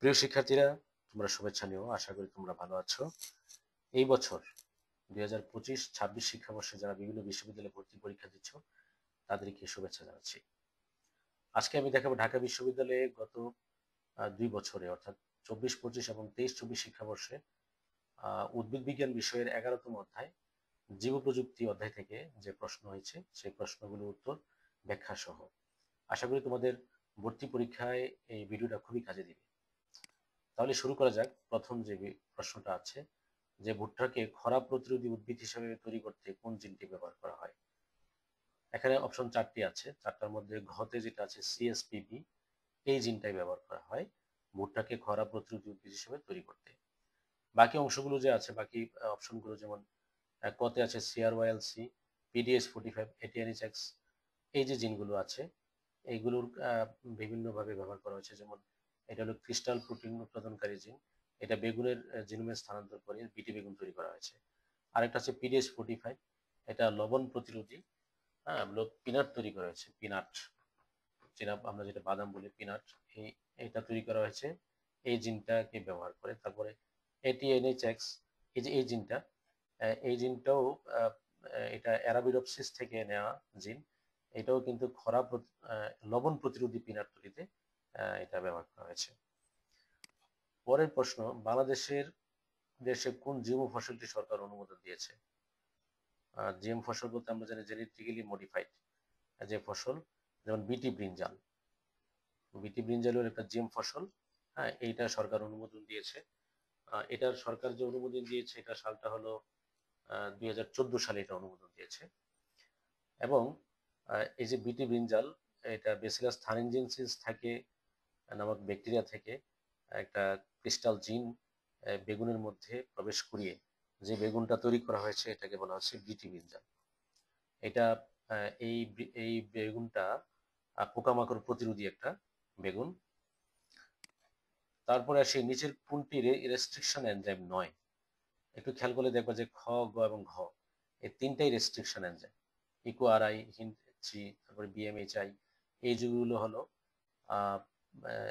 প্রিয় শিক্ষার্থীরা, তোমরা শুভেচ্ছা নিও। আশা করি তোমরা ভালো আছো। এই বছর 2025-26 শিক্ষাবর্ষে যারা বিভিন্ন বিশ্ববিদ্যালয়ে ভর্তি পরীক্ষা দিচ্ছ তাদেরকে শুভেচ্ছা জানাচ্ছি। আজকে আমি দেখাবো ঢাকা বিশ্ববিদ্যালয়ে গত 2 বছরে অর্থাৎ 24-25 এবং 23-24 শিক্ষাবর্ষে উদ্ভিদ বিজ্ঞান বিষয়ের 11তম অধ্যায় জীব প্রযুক্তি অধ্যায় থেকে যে প্রশ্ন হয়েছে সেই প্রশ্নগুলোর উত্তর ব্যাখ্যা সহ। আশা করি তোমাদের ভর্তি পরীক্ষায় এই ভিডিওটা খুবই কাজে দিবে। তাহলে শুরু করা যাক। প্রথম যে প্রশ্নটা আছে যে ভুট্টাকে খরা প্রতিরোধী উদ্ভিদ হিসেবে তৈরি করতে কোন জিনটি ব্যবহার করা হয়। এখানে অপশন 4টি আছে, 4টার মধ্যে ঘতে যেটা আছে সিএসপিবি, এই জিনটাই ব্যবহার করা হয় ভুট্টাকে খরা প্রতিরোধী উদ্ভিদ হিসেবে তৈরি করতে। বাকি অংশগুলো যে আছে, বাকি অপশনগুলো যেমন কতে আছে সিআরওয়াইএলসি, পিডিএস45, এটিএনএইচএক্স, এই যে জিনগুলো আছে এইগুলোর বিভিন্নভাবে ব্যবহার করা হয়েছে। যেমন এটা হলো ক্রিস্টাল প্রোটিন উৎপাদনকারী জিন, এটা বেগুনের জিনোমে স্থানান্তর করে বিটি বেগুন তৈরি করা হয়েছে। আরেকটা আছে পিডিএস45, এটা লবণ প্রতিরোধী পিনাট তৈরি করা হয়েছে। পিনাট, যেটা আমরা যেটা বাদাম বলি পিনাট, এটা তৈরি করা হয়েছে এই জিনটাকে ব্যবহার করে। তারপরে এটিএনএইচএক্স, এই যে এই জিনটাও এটা অ্যারাবিডোপসিস থেকে নেওয়া জিন। এটাও কিন্তু লবণ প্রতিরোধী পিনাট তৈরিতে এটা ব্যবহার করা হয়েছে। পরের প্রশ্ন, দেশে কোন জিএমও ফসলটি সরকার অনুমোদন দিয়েছে? জিএম ফসল বলতে আমরা জানি জেনেটিক্যালি মডিফাইড যে ফসল, যেমন বিটি ব্রিঞ্জাল। বিটি ব্রিঞ্জালের একটা জিএম ফসল, হ্যাঁ, এইটা সরকার অনুমোদন দিয়েছে। এটার সরকার যে অনুমোদন দিয়েছে এটা সালটা হলো 2014 সালে এটা অনুমোদন দিয়েছে। এবং এই যে বিটি ব্রিঞ্জাল, এটা বেসিলাস থারিনজেনসিস থাকে নামক ব্যাকটেরিয়া থেকে একটা ক্রিস্টাল জিন বেগুনের মধ্যে প্রবেশ করিয়ে যে বেগুনটা তৈরি করা হয়েছে এটাকে বলা হচ্ছে বিটি ব্রিঞ্জাল। এটা এই বেগুনটা পোকামাকড় প্রতিরোধী একটা বেগুন। তারপরে আসি নিচের কোনটি রেস্ট্রিকশন এনজাইম নয়। একটু খেয়াল করলে দেখবা যে খ, গ এবং ঘ এই তিনটাই রেস্ট্রিকশন এনজাইম। ইকোআরআই, হিন্ড3, তারপরে বিএমএইচআই, এই যেগুলো হলো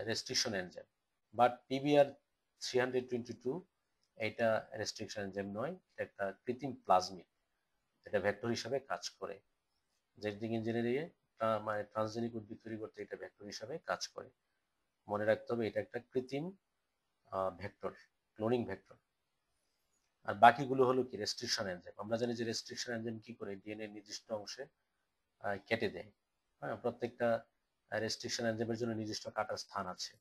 রেস্ট্রিকশন এনজাইম। বাট PBr322 এটা রেস্ট্রিকশন এনজাইম নয়, এটা একটা কৃত্রিম প্লাজমিড, এটা ভেক্টর হিসাবে কাজ করে। জেনেটিক ইঞ্জিনিয়ারিং মানে ট্রান্সজেনিক উদ্ভিদ তৈরি করতে এটা ভেক্টর হিসাবে কাজ করে। মনে রাখতে হবে এটা একটা কৃত্রিম ভেক্টর, ক্লোনিং ভেক্টর। আর বাকিগুলো হলো কি রেস্ট্রিকশন এনজাইম। আমরা জানি যে রেস্ট্রিকশন এনজাইম কি করে ডিএনএ নির্দিষ্ট অংশে কেটে দেয়। হ্যাঁ, প্রত্যেকটা রেস্ট্রিকশন এনজাইমের জন্য নির্দিষ্ট কাটার স্থান আছে,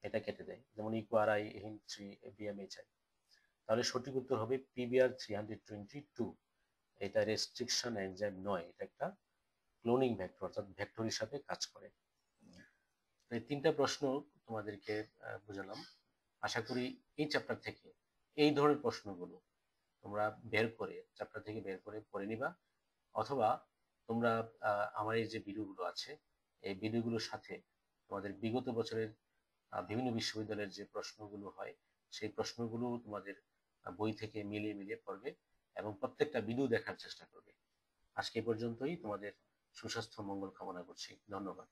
এটা কেটে দেয়, যেমন ইকোআরআই, হিন্ড3, বিএমএইচআই। তাহলে সঠিক উত্তর হবে PBr322। এটা রেস্ট্রিকশন এনজাইম নয়, এটা একটা ক্লোনিং ভেক্টর, অর্থাৎ ভেক্টর হিসাবে কাজ করে। এই তিনটা প্রশ্ন তোমাদেরকে বুঝালাম। আশা করি এই চ্যাপ্টার থেকে এই ধরনের প্রশ্নগুলো তোমরা চ্যাপ্টার থেকে বের করে পড়ে নিবা, অথবা তোমরা আমার এই যে ভিডিওগুলো আছে এই ভিডিওগুলোর সাথে তোমাদের বিগত বছরের বিভিন্ন বিশ্ববিদ্যালয়ের যে প্রশ্নগুলো হয় সেই প্রশ্নগুলো তোমাদের বই থেকে মিলিয়ে মিলিয়ে পড়বে এবং প্রত্যেকটা ভিডিও দেখার চেষ্টা করবে। আজকে পর্যন্তই। তোমাদের সুস্বাস্থ্য মঙ্গল কামনা করছি। ধন্যবাদ।